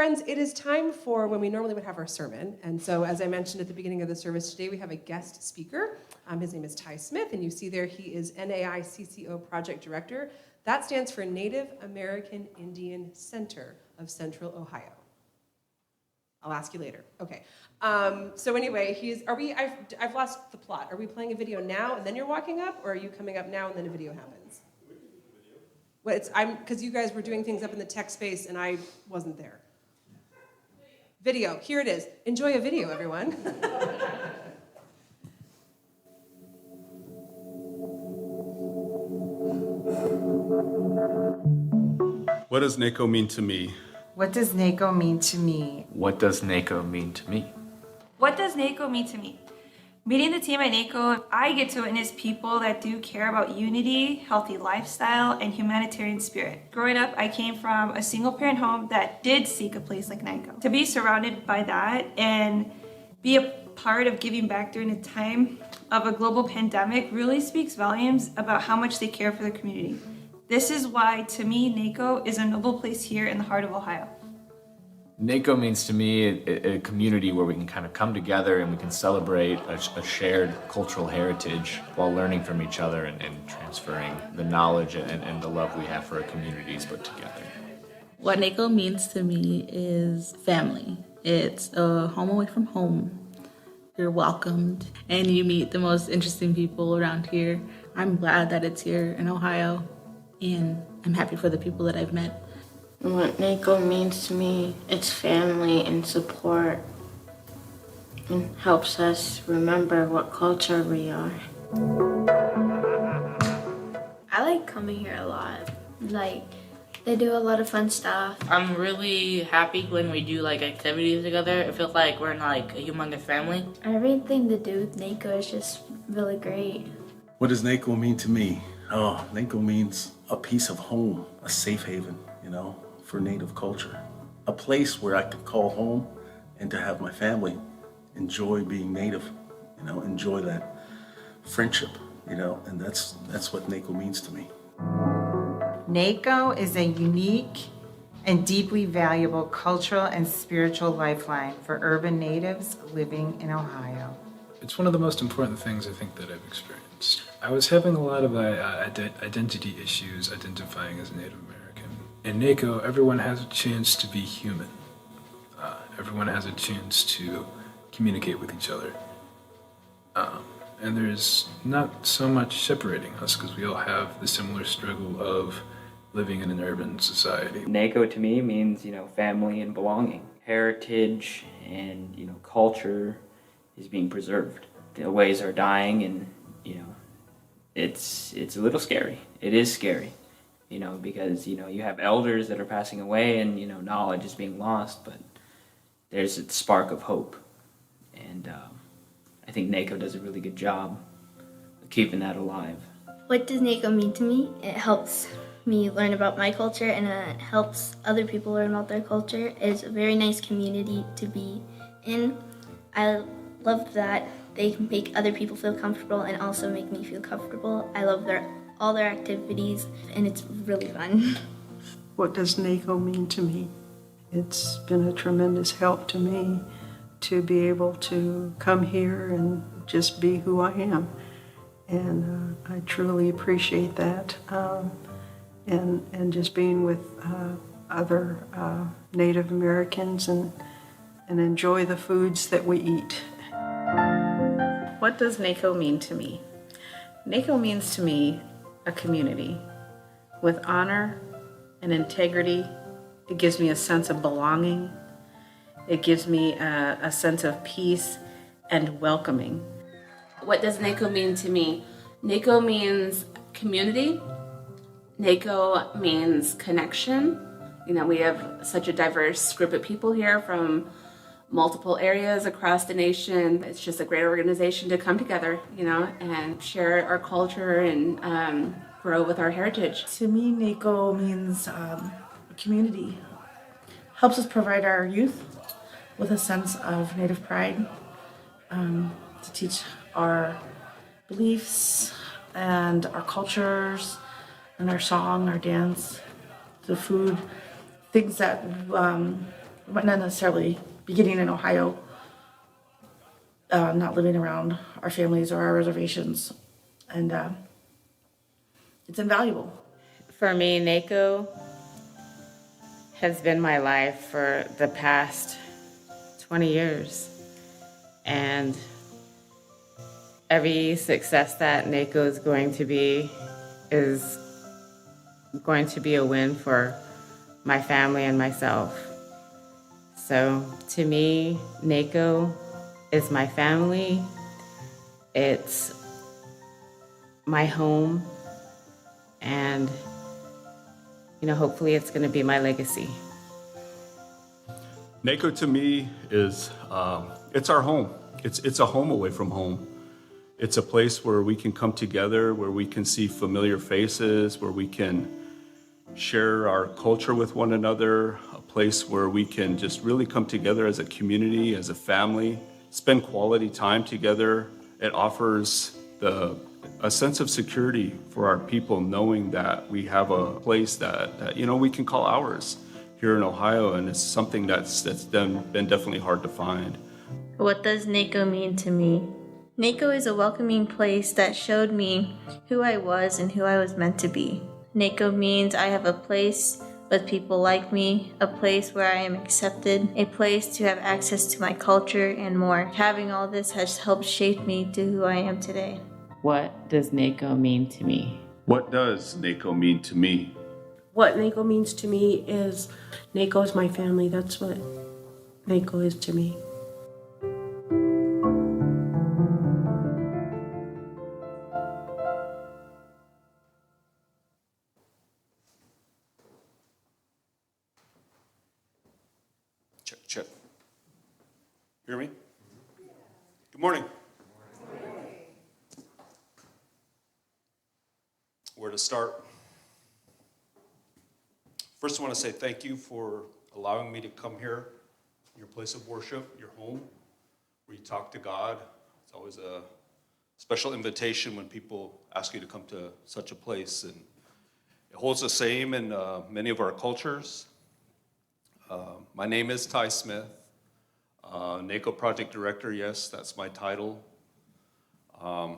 Friends, it is time for when we normally would have our sermon. And so, as I mentioned at the beginning of the service today, we have a guest speaker. His name is Ty Smith, and you see there he is NAICCO Project Director. That stands for Native American Indian Center of Central Ohio. I'll ask you later. Okay. So anyway, I've lost the plot. Are we playing a video now and then you're walking up, or are you coming up now and then a video happens? Well, because you guys were doing things up in the tech space and I wasn't there. Video, here it is. Enjoy a video, everyone. What does NAICCO mean to me? What does NAICCO mean to me? What does NAICCO mean to me? What does NAICCO mean to me? Meeting the team at NAICCO, I get to witness people that do care about unity, healthy lifestyle, and humanitarian spirit. Growing up, I came from a single-parent home that did seek a place like NAICCO. To be surrounded by that and be a part of giving back during a time of a global pandemic really speaks volumes about how much they care for the community. This is why, to me, NAICCO is a noble place here in the heart of Ohio. NAICCO means to me a community where we can kind of come together and we can celebrate a shared cultural heritage while learning from each other and transferring the knowledge and the love we have for our communities put together. What NAICCO means to me is family. It's a home away from home. You're welcomed and you meet the most interesting people around here. I'm glad that it's here in Ohio and I'm happy for the people that I've met. What NAICCO means to me, it's family and support, and helps us remember what culture we are. I like coming here a lot. Like, they do a lot of fun stuff. I'm really happy when we do like activities together. It feels like we're in like a humongous family. Everything to do with NAICCO is just really great. What does NAICCO mean to me? Oh, NAICCO means a piece of home, a safe haven, for Native culture. A place where I can call home and to have my family enjoy being Native, enjoy that friendship, and that's what NAICCO means to me. NAICCO is a unique and deeply valuable cultural and spiritual lifeline for urban natives living in Ohio. It's one of the most important things I think that I've experienced. I was having a lot of identity issues identifying as Native American. In NAICCO, everyone has a chance to be human. Everyone has a chance to communicate with each other. And there's not so much separating us because we all have the similar struggle of living in an urban society. NAICCO to me means, family and belonging. Heritage and, culture is being preserved. The ways are dying and, it's a little scary. It is scary. Because, you have elders that are passing away and, knowledge is being lost, but there's a spark of hope. And I think NAICCO does a really good job of keeping that alive. What does NAICCO mean to me? It helps me learn about my culture and it helps other people learn about their culture. It's a very nice community to be in. I love that they can make other people feel comfortable and also make me feel comfortable. I love all their activities, and it's really fun. What does NAICCO mean to me? It's been a tremendous help to me to be able to come here and just be who I am. And I truly appreciate that. And just being with other Native Americans and enjoy the foods that we eat. What does NAICCO mean to me? NAICCO means to me a community with honor and integrity. It gives me a sense of belonging. It gives me a sense of peace and welcoming. What does NAICCO mean to me? NAICCO means community. NAICCO means connection. We have such a diverse group of people here from multiple areas across the nation. It's just a great organization to come together, and share our culture and grow with our heritage. To me, NAICCO means community. Helps us provide our youth with a sense of Native pride, to teach our beliefs and our cultures and our song, our dance, the food, things that might not necessarily beginning in Ohio, not living around our families or our reservations. And it's invaluable. For me, NAICCO has been my life for the past 20 years. And every success that NAICCO is going to be a win for my family and myself. So to me, NAICCO is my family. It's my home. And, hopefully it's going to be my legacy. NAICCO to me is, it's our home. It's a home away from home. It's a place where we can come together, where we can see familiar faces, where we can share our culture with one another, a place where we can just really come together as a community, as a family, spend quality time together. It offers a sense of security for our people, knowing that we have a place that we can call ours here in Ohio, and it's something that's been definitely hard to find. What does NAICCO mean to me? NAICCO is a welcoming place that showed me who I was and who I was meant to be. NAICCO means I have a place with people like me, a place where I am accepted, a place to have access to my culture and more. Having all this has helped shape me to who I am today. What does NAICCO mean to me? What does NAICCO mean to me? What NAICCO means to me is NAICCO is my family. That's what NAICCO is to me. Check. Hear me? Good morning. Where to start? First, I want to say thank you for allowing me to come here, your place of worship, your home, where you talk to God. It's always a special invitation when people ask you to come to such a place, and it holds the same in many of our cultures. My name is Ty Smith, NAICCO Project Director. Yes, that's my title. I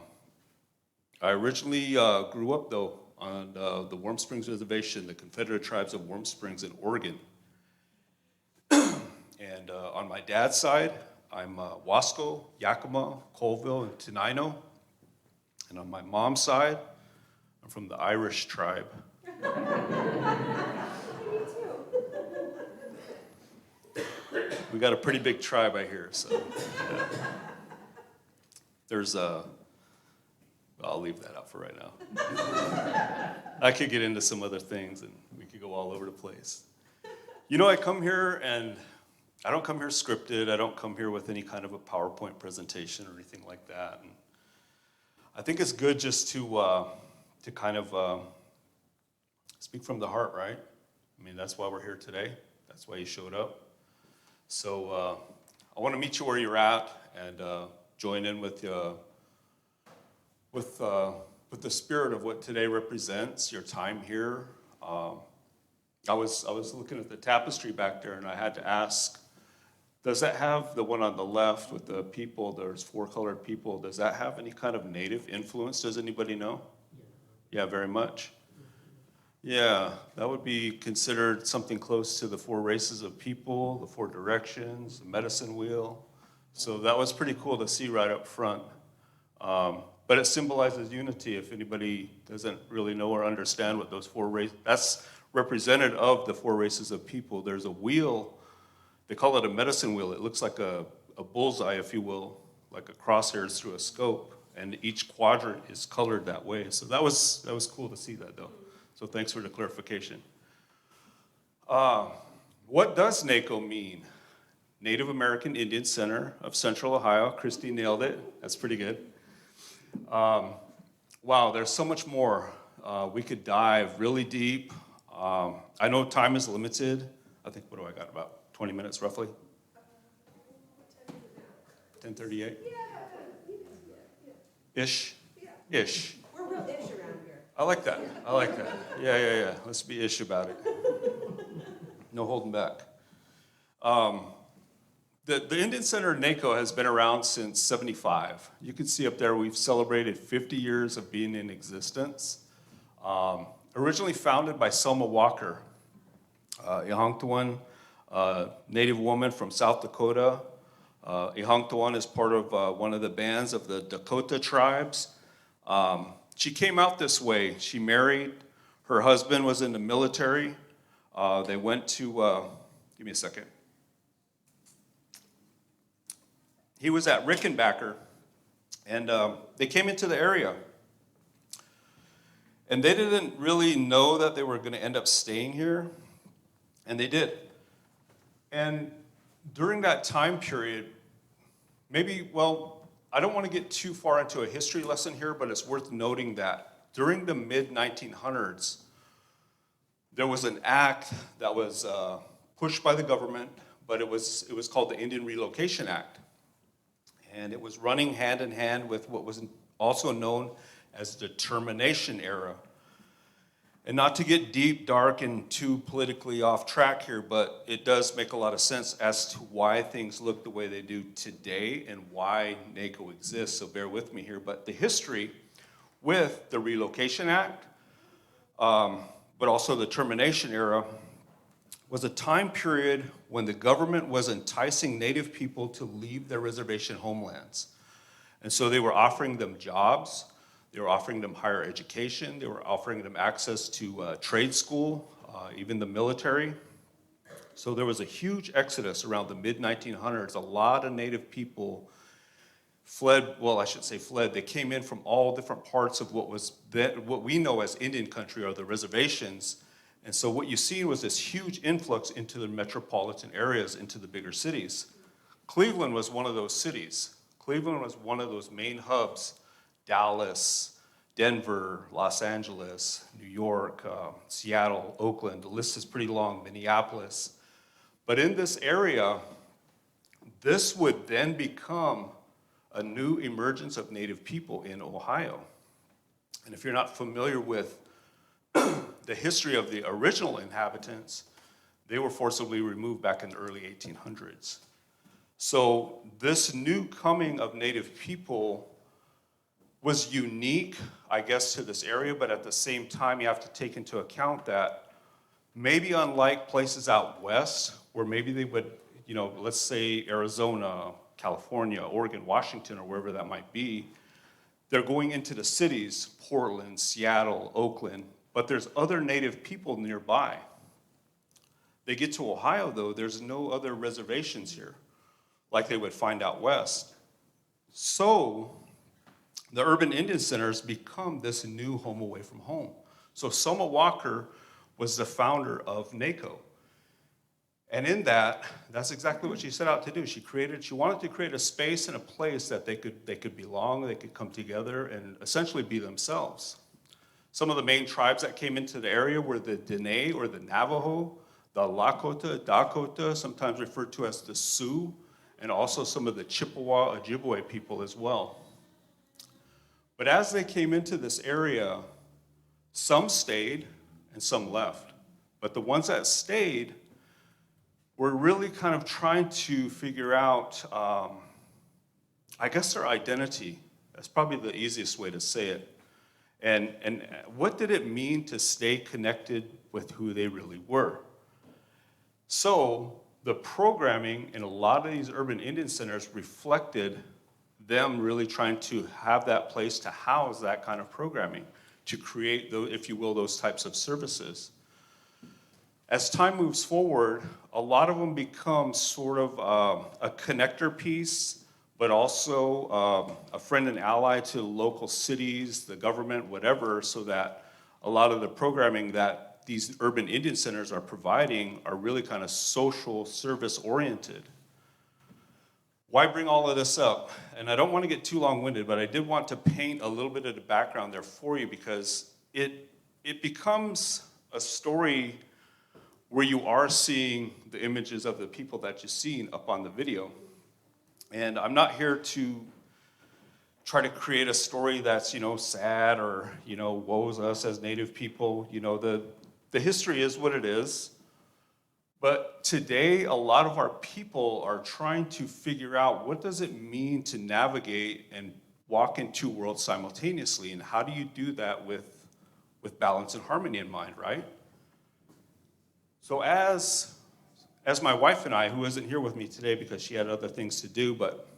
originally grew up, though, on the Warm Springs Reservation, the Confederate Tribes of Warm Springs in Oregon. And on my dad's side, I'm Wasco, Yakima, Colville, and Tenino. And on my mom's side, I'm from the Irish tribe. We got a pretty big tribe, I hear, so. Yeah. There's I'll leave that out for right now. I could get into some other things and we could go all over the place. I come here and I don't come here scripted. I don't come here with any kind of a PowerPoint presentation or anything like that. And I think it's good just to kind of speak from the heart, right? I mean, that's why we're here today. That's why you showed up. So I want to meet you where you're at and join in with the spirit of what today represents, your time here. I was looking at the tapestry back there, and I had to ask, does that have, the one on the left with the people, there's 4 colored people, does that have any kind of native influence? Does anybody know? Yeah, very much. Yeah, that would be considered something close to the 4 races of people, the 4 directions, the medicine wheel. So that was pretty cool to see right up front. But it symbolizes unity. If anybody doesn't really know or understand what those 4 races, that's representative of the 4 races of people. There's a wheel, they call it a medicine wheel. It looks like a bullseye, if you will, like a crosshairs through a scope, and each quadrant is colored that way. So that was cool to see that, though. So thanks for the clarification. What does NAICCO mean? Native American Indian Center of Central Ohio. Christy nailed it. That's pretty good. Wow, there's so much more. We could dive really deep. I know time is limited. I think, what do I got, about 20 minutes roughly? 10:38? Ish? Ish. We're real ish around here. I like that. Yeah. Let's be ish about it. No holding back. The Indian Center NAICCO has been around since '75. You can see up there we've celebrated 50 years of being in existence. Originally founded by Selma Walker, Ihangtuan, native woman from South Dakota. Ihangtuan is part of one of the bands of the Dakota tribes. She came out this way. She married. Her husband was in the military. They went to, give me a second. He was at Rickenbacker, and they came into the area. And they didn't really know that they were going to end up staying here, and they did. And during that time period, maybe, well, I don't want to get too far into a history lesson here, but it's worth noting that during the mid-1900s, there was an act that was pushed by the government, but it was called the Indian Relocation Act. And it was running hand in hand with what was also known as the Termination Era. And not to get deep, dark, and too politically off track here, but it does make a lot of sense as to why things look the way they do today and why NAICCO exists, so bear with me here. But the history with the Relocation Act, but also the Termination Era, was a time period when the government was enticing Native people to leave their reservation homelands. And so they were offering them jobs, they were offering them higher education, they were offering them access to trade school, even the military. So there was a huge exodus around the mid-1900s. A lot of Native people fled, well, I should say fled. They came in from all different parts of what we know as Indian country, or the reservations. And so what you see was this huge influx into the metropolitan areas, into the bigger cities. Cleveland was one of those cities. Cleveland was one of those main hubs. Dallas, Denver, Los Angeles, New York, Seattle, Oakland, the list is pretty long, Minneapolis. But in this area, this would then become a new emergence of Native people in Ohio. And if you're not familiar with the history of the original inhabitants, they were forcibly removed back in the early 1800s. So this new coming of Native people was unique, I guess, to this area, but at the same time, you have to take into account that maybe unlike places out west, where maybe they would, let's say Arizona, California, Oregon, Washington, or wherever that might be, they're going into the cities, Portland, Seattle, Oakland, but there's other Native people nearby. They get to Ohio, though, there's no other reservations here, like they would find out west. So the urban Indian centers become this new home away from home. So Selma Walker was the founder of NAICCO. And in that, that's exactly what she set out to do. She wanted to create a space and a place that they could belong, they could come together and essentially be themselves. Some of the main tribes that came into the area were the Dene or the Navajo, the Lakota, Dakota, sometimes referred to as the Sioux, and also some of the Chippewa, Ojibwe people as well. But as they came into this area, some stayed and some left. But the ones that stayed were really kind of trying to figure out, I guess, their identity. That's probably the easiest way to say it. And what did it mean to stay connected with who they really were? So the programming in a lot of these urban Indian centers reflected them really trying to have that place to house that kind of programming, to create, if you will, those types of services. As time moves forward, a lot of them become sort of a connector piece, but also a friend and ally to local cities, the government, whatever, so that a lot of the programming that these urban Indian centers are providing are really kind of social service oriented. Why bring all of this up? And I don't want to get too long-winded, but I did want to paint a little bit of the background there for you, because it becomes a story where you are seeing the images of the people that you've seen up on the video. And I'm not here to try to create a story that's, sad or, woes us as Native people. The history is what it is. But today, a lot of our people are trying to figure out what does it mean to navigate and walk in two worlds simultaneously, and how do you do that with balance and harmony in mind, right? So as my wife and I, who isn't here with me today because she had other things to do, but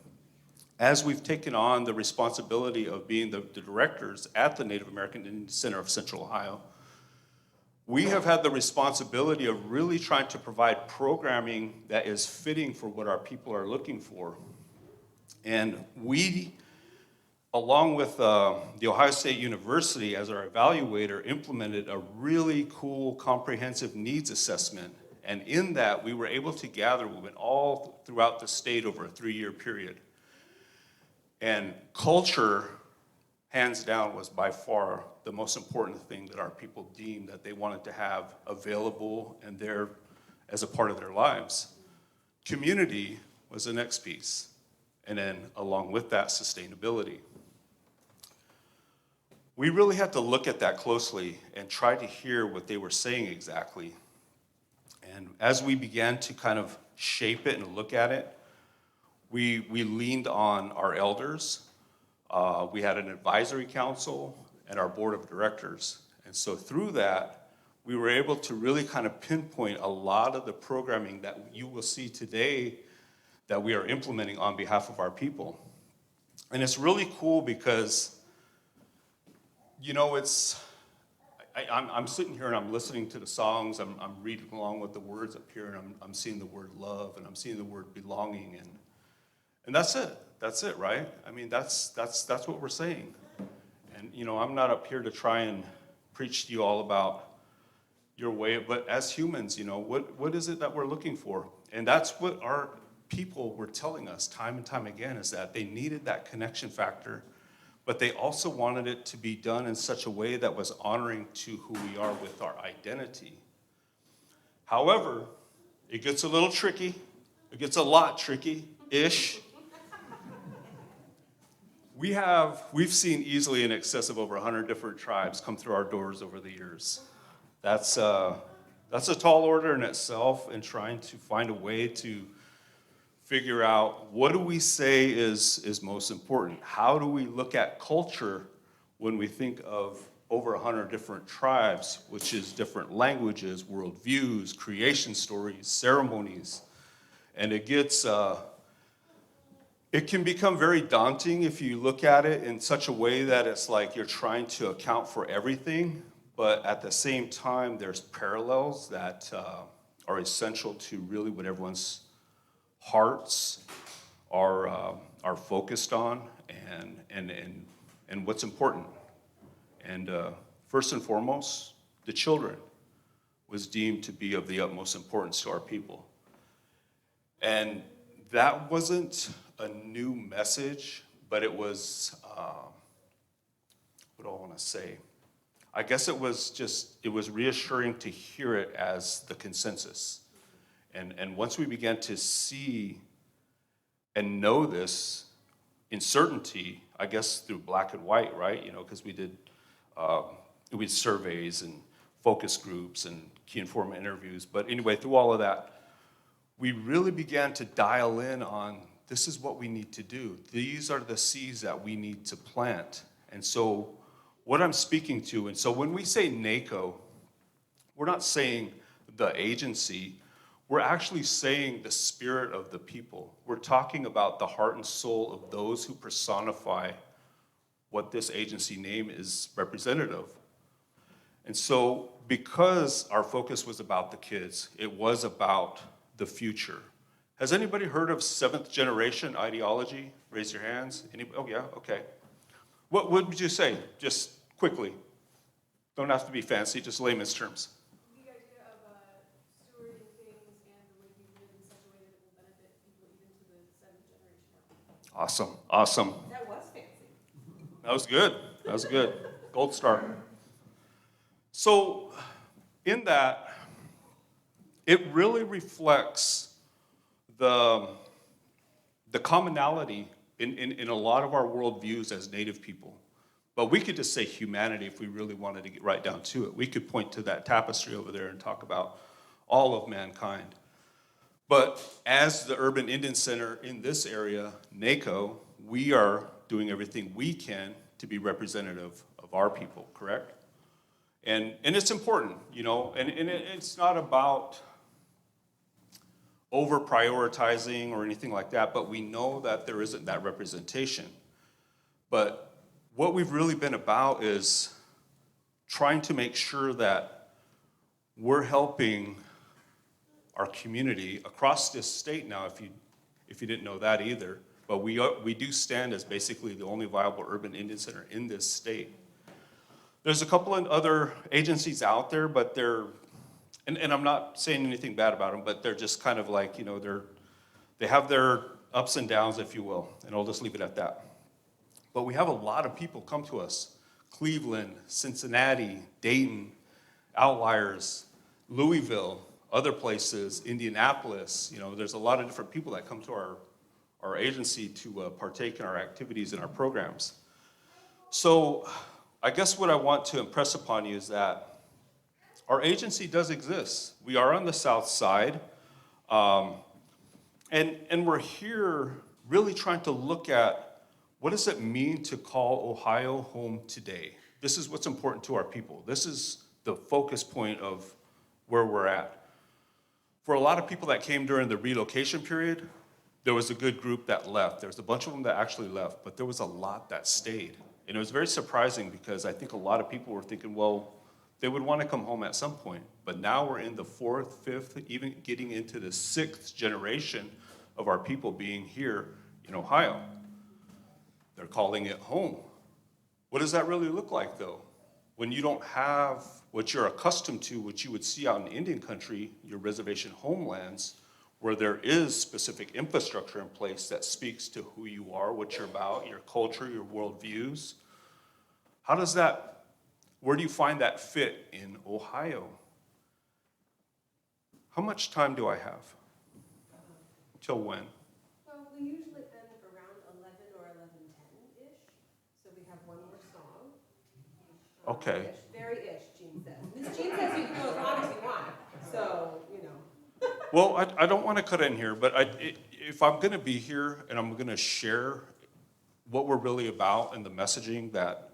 as we've taken on the responsibility of being the directors at the Native American Indian Center of Central Ohio, we have had the responsibility of really trying to provide programming that is fitting for what our people are looking for. And we, along with the Ohio State University as our evaluator, implemented a really cool comprehensive needs assessment. And in that, we were able to gather women all throughout the state over a 3-year period. And culture, hands down, was by far the most important thing that our people deemed that they wanted to have available and there as a part of their lives. Community was the next piece. And then along with that, sustainability. We really had to look at that closely and try to hear what they were saying exactly. And as we began to kind of shape it and look at it, we leaned on our elders. We had an advisory council and our board of directors. And so through that, we were able to really kind of pinpoint a lot of the programming that you will see today that we are implementing on behalf of our people. And it's really cool because, you know, I'm sitting here and I'm listening to the songs, I'm reading along with the words up here, and I'm seeing the word love, and I'm seeing the word belonging, and that's it, right? I mean, that's what we're saying. And, you know, I'm not up here to try and preach to you all about your way, but as humans, you know, what is it that we're looking for? And that's what our people were telling us time and time again, is that they needed that connection factor, but they also wanted it to be done in such a way that was honoring to who we are with our identity. However, it gets a little tricky. It gets a lot tricky-ish. We've seen easily in excess of over 100 different tribes come through our doors over the years. That's a tall order in itself, and trying to find a way to figure out what do we say is most important. How do we look at culture when we think of over 100 different tribes, which is different languages, worldviews, creation stories, ceremonies. And it can become very daunting if you look at it in such a way that it's like you're trying to account for everything, but at the same time, there's parallels that are essential to really what everyone's hearts are focused on and what's important. And first and foremost, the children was deemed to be of the utmost importance to our people. And that wasn't a new message, but it was, what do I want to say? I guess it was reassuring to hear it as the consensus. And once we began to see and know this in certainty, I guess through black and white, right? You know, because we did surveys and focus groups and key informant interviews. But anyway, through all of that, we really began to dial in on this is what we need to do. These are the seeds that we need to plant. And so what I'm speaking to, and so when we say NAICCO, we're not saying the agency, we're actually saying the spirit of the people. We're talking about the heart and soul of those who personify what this agency name is representative of. And so because our focus was about the kids, it was about the future. Has anybody heard of seventh generation ideology? Raise your hands. Oh yeah, okay. What would you say, just quickly? Don't have to be fancy, just layman's terms. The idea of stewarding things and the way we live in such a way that it will benefit people even to the seventh generation. Awesome. That was fancy. That was good. Gold star. So in that, it really reflects the commonality in a lot of our worldviews as Native people. But we could just say humanity if we really wanted to get right down to it. We could point to that tapestry over there and talk about all of mankind. But as the Urban Indian Center in this area, NAICCO, we are doing everything we can to be representative of our people, correct? And it's important, you know, and it's not about over prioritizing or anything like that, but we know that there isn't that representation. But what we've really been about is trying to make sure that we're helping our community across this state now, if you didn't know that either, but we do stand as basically the only viable urban Indian center in this state. There's a couple of other agencies out there, but they're, and I'm not saying anything bad about them, but they're just kind of like, you know, they have their ups and downs, if you will, and I'll just leave it at that. But we have a lot of people come to us, Cleveland, Cincinnati, Dayton, Outliers, Louisville, other places, Indianapolis. You know, there's a lot of different people that come to our agency to partake in our activities and our programs. So I guess what I want to impress upon you is that our agency does exist. We are on the south side, and we're here really trying to look at what does it mean to call Ohio home today? This is what's important to our people. This is the focus point of where we're at. For a lot of people that came during the relocation period, there was a good group that left. There was a bunch of them that actually left, but there was a lot that stayed. And it was very surprising because I think a lot of people were thinking, well, they would want to come home at some point. But now we're in the 4th, 5th, even getting into the 6th generation of our people being here in Ohio. They're calling it home. What does that really look like, though? When you don't have what you're accustomed to, what you would see out in Indian country, your reservation homelands, where there is specific infrastructure in place that speaks to who you are, what you're about, your culture, your worldviews. How does that, where do you find that fit in Ohio? How much time do I have? Till when? Well, we usually end around 11 or 11:10-ish, so we have one more song. Okay. Very ish, Jean says. Ms. Jean says you can go as long as you want, so, you know. Well, I don't want to cut in here, but if I'm going to be here and I'm going to share what we're really about and the messaging that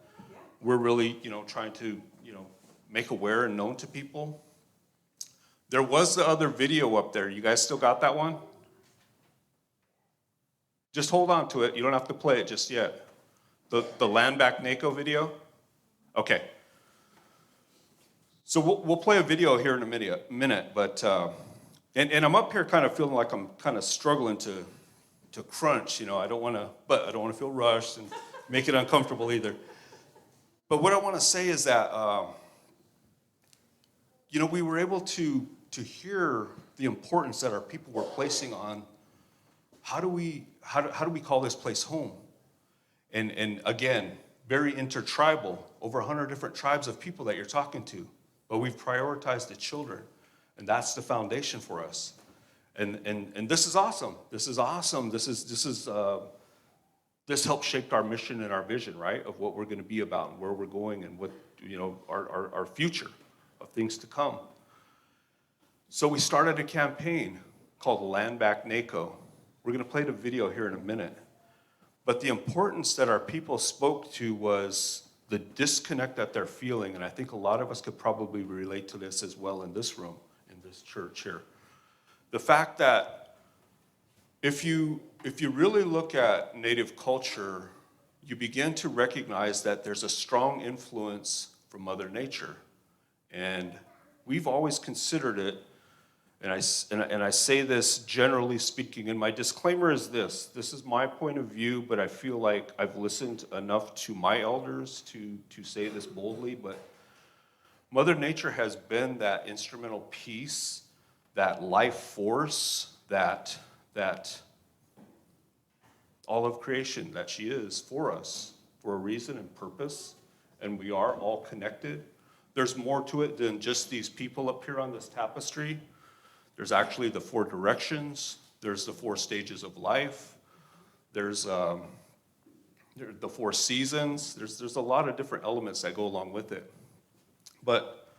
we're really, you know, trying to, you know, make aware and known to people. There was the other video up there. You guys still got that one? Just hold on to it. You don't have to play it just yet. The Land Back NAICCO video? Okay. So we'll play a video here in a minute, but and I'm up here kind of feeling like I'm kind of struggling to crunch, you know. I don't want to feel rushed and make it uncomfortable either. But what I want to say is that you know, we were able to hear the importance that our people were placing on how do we call this place home? And again, very intertribal, over 100 different tribes of people that you're talking to. But we've prioritized the children, and that's the foundation for us. And this is awesome. This is awesome. This helped shape our mission and our vision, right, of what we're going to be about and where we're going and what, you know, our future of things to come. So we started a campaign called Land Back NAICCO. We're going to play the video here in a minute. But the importance that our people spoke to was the disconnect that they're feeling, and I think a lot of us could probably relate to this as well in this room, in this church here. The fact that if you really look at Native culture, you begin to recognize that there's a strong influence from Mother Nature. And we've always considered it, and I say this generally speaking, and my disclaimer is this is my point of view, but I feel like I've listened enough to my elders to say this boldly, but Mother Nature has been that instrumental piece, that life force, that all of creation that she is for us, for a reason and purpose, and we are all connected. There's more to it than just these people up here on this tapestry. There's actually the 4 directions. There's the 4 stages of life. There's the 4 seasons. There's a lot of different elements that go along with it. But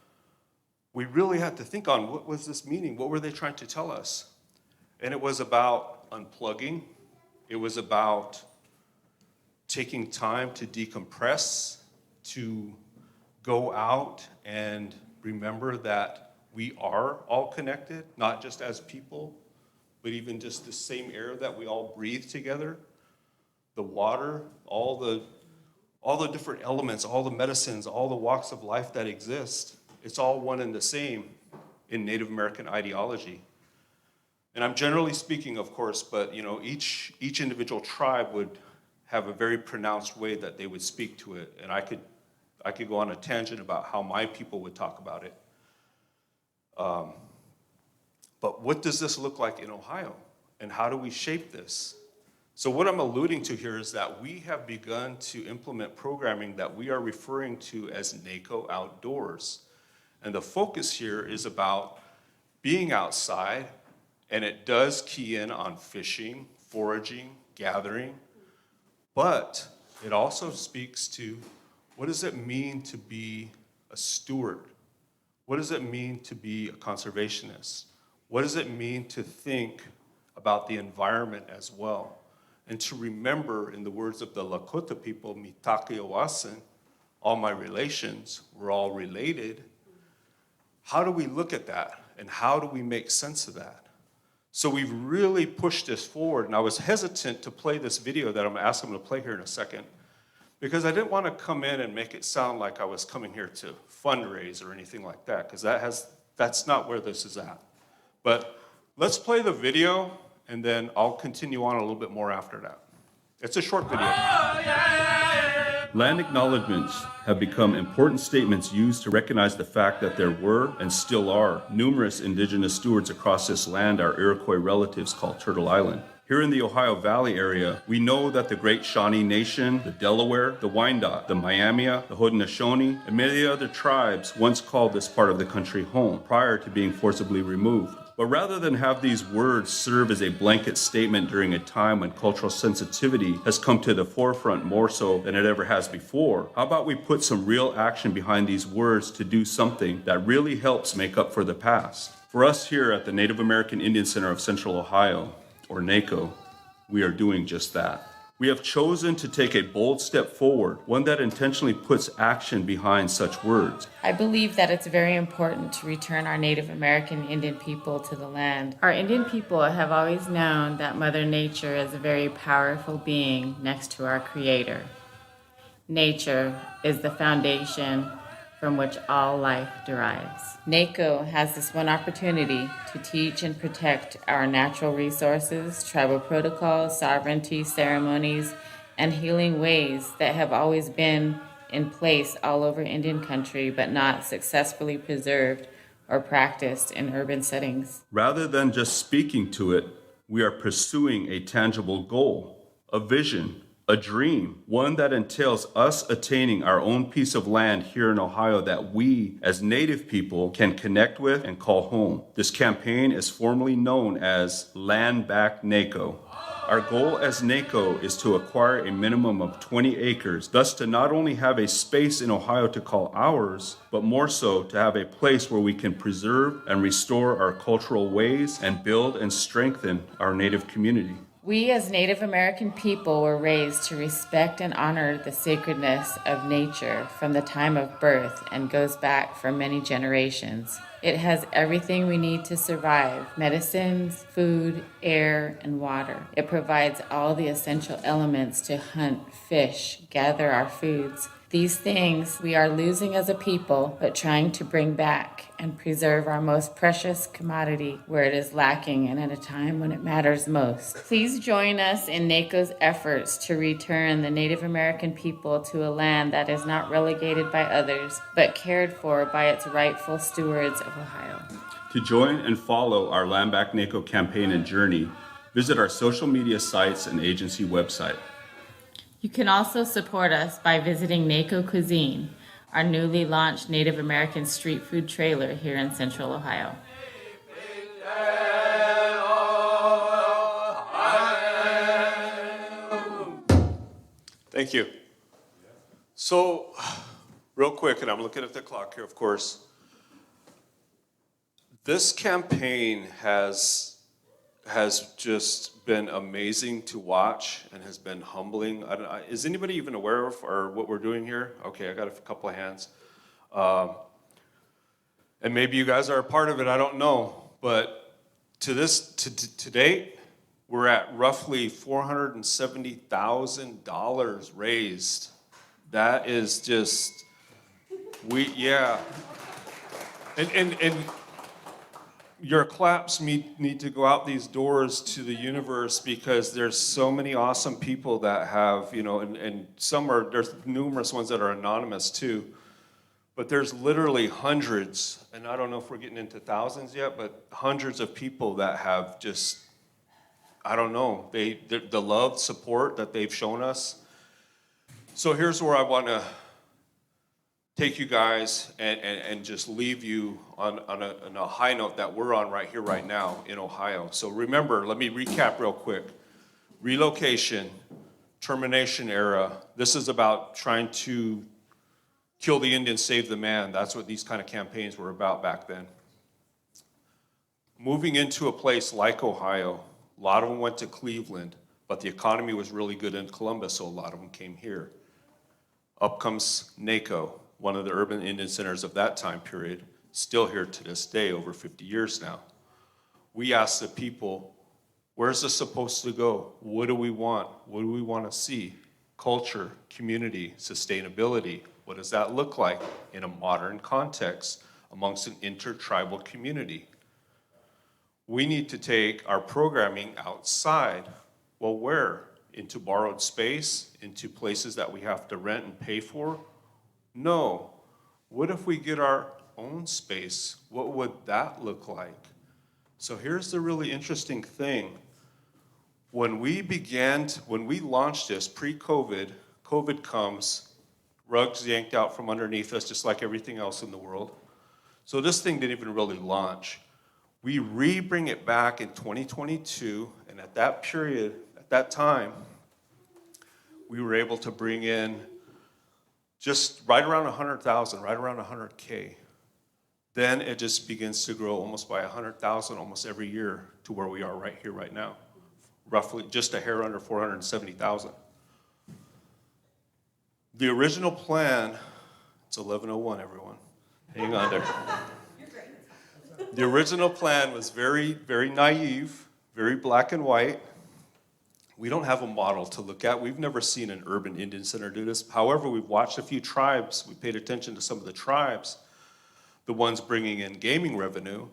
we really had to think on what was this meaning? What were they trying to tell us? And it was about unplugging. It was about taking time to decompress, to go out and remember that we are all connected, not just as people, but even just the same air that we all breathe together, the water, all the different elements, all the medicines, all the walks of life that exist. It's all one and the same in Native American ideology. And I'm generally speaking, of course, but each individual tribe would have a very pronounced way that they would speak to it. And I could go on a tangent about how my people would talk about it. But what does this look like in Ohio? And how do we shape this? So what I'm alluding to here is that we have begun to implement programming that we are referring to as NAICCO Outdoors. And the focus here is about being outside, and it does key in on fishing, foraging, gathering, but it also speaks to what does it mean to be a steward? What does it mean to be a conservationist? What does it mean to think about the environment as well? And to remember, in the words of the Lakota people, mitake owasin, all my relations, we're all related. How do we look at that? And how do we make sense of that? So we've really pushed this forward, and I was hesitant to play this video that I'm gonna ask them to play here in a second, because I didn't want to come in and make it sound like I was coming here to fundraise or anything like that, because that's not where this is at. But let's play the video, and then I'll continue on a little bit more after that. It's a short video. Land acknowledgements have become important statements used to recognize the fact that there were, and still are, numerous indigenous stewards across this land our Iroquois relatives call Turtle Island. Here in the Ohio Valley area, we know that the Great Shawnee Nation, the Delaware, the Wyandot, the Miamia, the Haudenosaunee, and many other tribes once called this part of the country home prior to being forcibly removed. But rather than have these words serve as a blanket statement during a time when cultural sensitivity has come to the forefront more so than it ever has before, how about we put some real action behind these words to do something that really helps make up for the past? For us here at the Native American Indian Center of Central Ohio, or NAICCO, we are doing just that. We have chosen to take a bold step forward, one that intentionally puts action behind such words. I believe that it's very important to return our Native American Indian people to the land. Our Indian people have always known that Mother Nature is a very powerful being next to our Creator. Nature is the foundation from which all life derives. NAICCO has this one opportunity to teach and protect our natural resources, tribal protocols, sovereignty, ceremonies, and healing ways that have always been in place all over Indian country, but not successfully preserved or practiced in urban settings. Rather than just speaking to it, we are pursuing a tangible goal, a vision, a dream, one that entails us attaining our own piece of land here in Ohio that we, as Native people, can connect with and call home. This campaign is formally known as Land Back NAICCO. Our goal as NAICCO is to acquire a minimum of 20 acres, thus to not only have a space in Ohio to call ours, but more so to have a place where we can preserve and restore our cultural ways and build and strengthen our Native community. We as Native American people were raised to respect and honor the sacredness of nature from the time of birth and goes back for many generations. It has everything we need to survive: medicines, food, air, and water. It provides all the essential elements to hunt, fish, gather our foods. These things we are losing as a people, but trying to bring back and preserve our most precious commodity where it is lacking and at a time when it matters most. Please join us in NAICCO's efforts to return the Native American people to a land that is not relegated by others, but cared for by its rightful stewards of Ohio. To join and follow our Land Back NAICCO campaign and journey, visit our social media sites and agency website. You can also support us by visiting NAICCO Cuisine, our newly launched Native American street food trailer here in Central Ohio. Thank you. So, real quick, and I'm looking at the clock here, of course. This campaign has has just been amazing to watch and has been humbling. Is anybody even aware of or what we're doing here? Okay, I got a couple of hands. And maybe you guys are a part of it, I don't know. But to date, we're at roughly $470,000 raised. That is just, yeah. And your claps need to go out these doors to the universe, because there's so many awesome people that have, and there's numerous ones that are anonymous too. But there's literally hundreds, and I don't know if we're getting into thousands yet, but hundreds of people that have just, I don't know, the love, support that they've shown us. So here's where I want to take you guys and just leave you on a high note that we're on right here, right now in Ohio. So remember, let me recap real quick. Relocation, termination era. This is about trying to kill the Indian, save the man. That's what these kind of campaigns were about back then. Moving into a place like Ohio, a lot of them went to Cleveland, but the economy was really good in Columbus, so a lot of them came here. Up comes NAICCO, one of the urban Indian centers of that time period, still here to this day, over 50 years now. We asked the people, where's this supposed to go? What do we want? What do we want to see? Culture, community, sustainability. What does that look like in a modern context amongst an intertribal community? We need to take our programming outside. Well, where? Into borrowed space? Into places that we have to rent and pay for? No. What if we get our own space? What would that look like? So here's the really interesting thing. When we launched this pre-COVID, COVID comes, rugs yanked out from underneath us, just like everything else in the world. So this thing didn't even really launch. We bring it back in 2022, and at that period, at that time, we were able to bring in just right around 100,000, right around 100K. Then it just begins to grow almost by 100,000 almost every year to where we are right here, right now. Roughly just a hair under 470,000. The original plan, it's 11:01, everyone. Hang on there. The original plan was very, very naive, very black and white. We don't have a model to look at. We've never seen an urban Indian center do this. However, we've watched a few tribes. We paid attention to some of the tribes, the ones bringing in gaming revenue,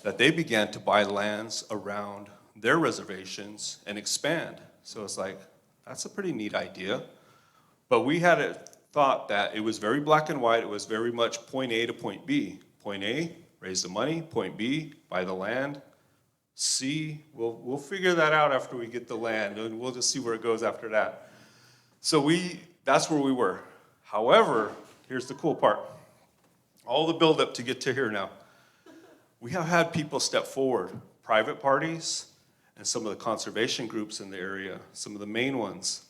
that they began to buy lands around their reservations and expand. So it's like, that's a pretty neat idea. But we had a thought that it was very black and white. It was very much point A to point B. Point A, raise the money. Point B, buy the land. C, we'll figure that out after we get the land, and we'll just see where it goes after that. So that's where we were. However, here's the cool part. All the buildup to get to here now. We have had people step forward, private parties, and some of the conservation groups in the area, some of the main ones.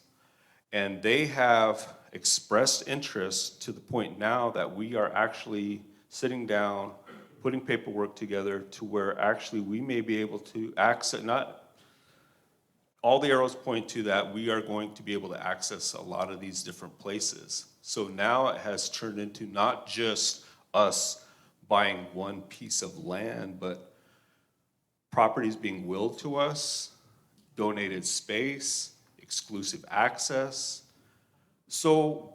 And they have expressed interest to the point now that we are actually sitting down, putting paperwork together to where actually we may be able to access, not all the arrows point to that, we are going to be able to access a lot of these different places. So now it has turned into not just us buying one piece of land, but properties being willed to us, donated space, exclusive access. So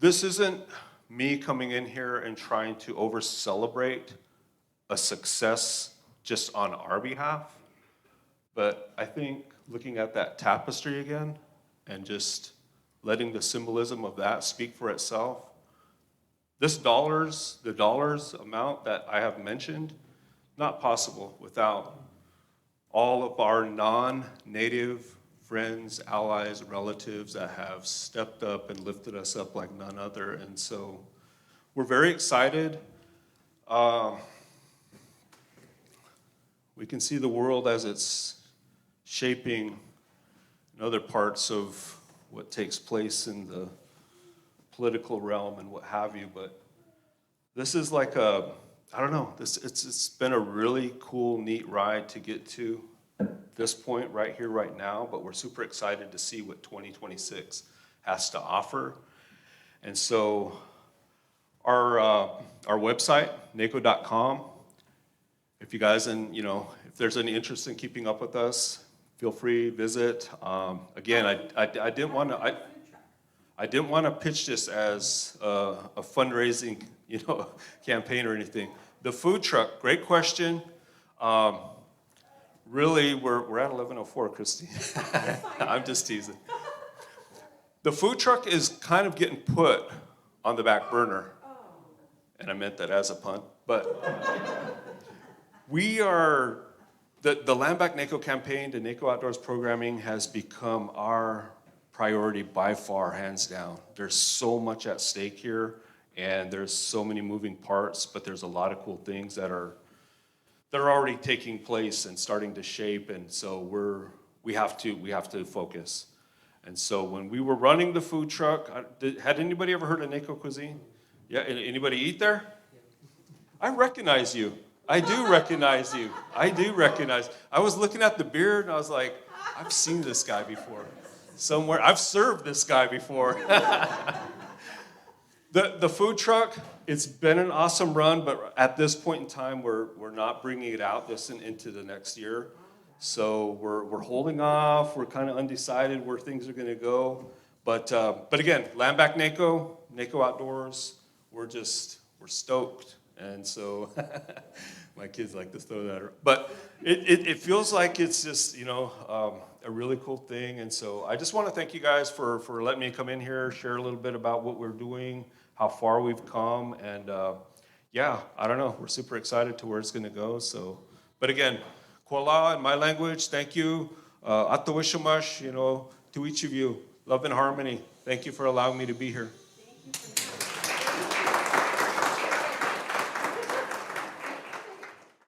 this isn't me coming in here and trying to over-celebrate a success just on our behalf, but I think looking at that tapestry again and just letting the symbolism of that speak for itself, the dollars amount that I have mentioned, not possible without all of our non-native friends, allies, relatives that have stepped up and lifted us up like none other. And so we're very excited. We can see the world as it's shaping in other parts of what takes place in the political realm and what have you, but this is like I don't know, it's been a really cool, neat ride to get to. this point right here, right now, but we're super excited to see what 2026 has to offer. And so our website, NAICCO.com, if you guys, and if there's any interest in keeping up with us, feel free, visit. Again, I didn't want to pitch this as a fundraising, campaign or anything. The food truck, great question. Really, we're at 11:04, Christine. I'm just teasing. The food truck is kind of getting put on the back burner, and I meant that as a pun. But we are the Land Back NAICCO campaign, the NAICCO Outdoors programming has become our priority by far, hands down. There's so much at stake here, and there's so many moving parts, but there's a lot of cool things that are already taking place and starting to shape, and so we have to focus. And so when we were running the food truck, had anybody ever heard of NAICCO cuisine? Yeah, anybody eat there? I recognize you. I do recognize you. I do recognize. I was looking at the beard and I was like, I've seen this guy before. Somewhere. I've served this guy before. The food truck, it's been an awesome run, but at this point in time, we're not bringing it out into the next year. So we're holding off. We're kind of undecided where things are going to go. But again, Land Back NAICCO, NAICCO Outdoors, we're stoked. And so my kids like to throw that around. But it feels like it's just, a really cool thing. And so I just want to thank you guys for letting me come in here, share a little bit about what we're doing, how far we've come. And I don't know. We're super excited to where it's going to go. So, but again, Kuala in my language, thank you. Atawishamash, to each of you. Love and harmony. Thank you for allowing me to be here.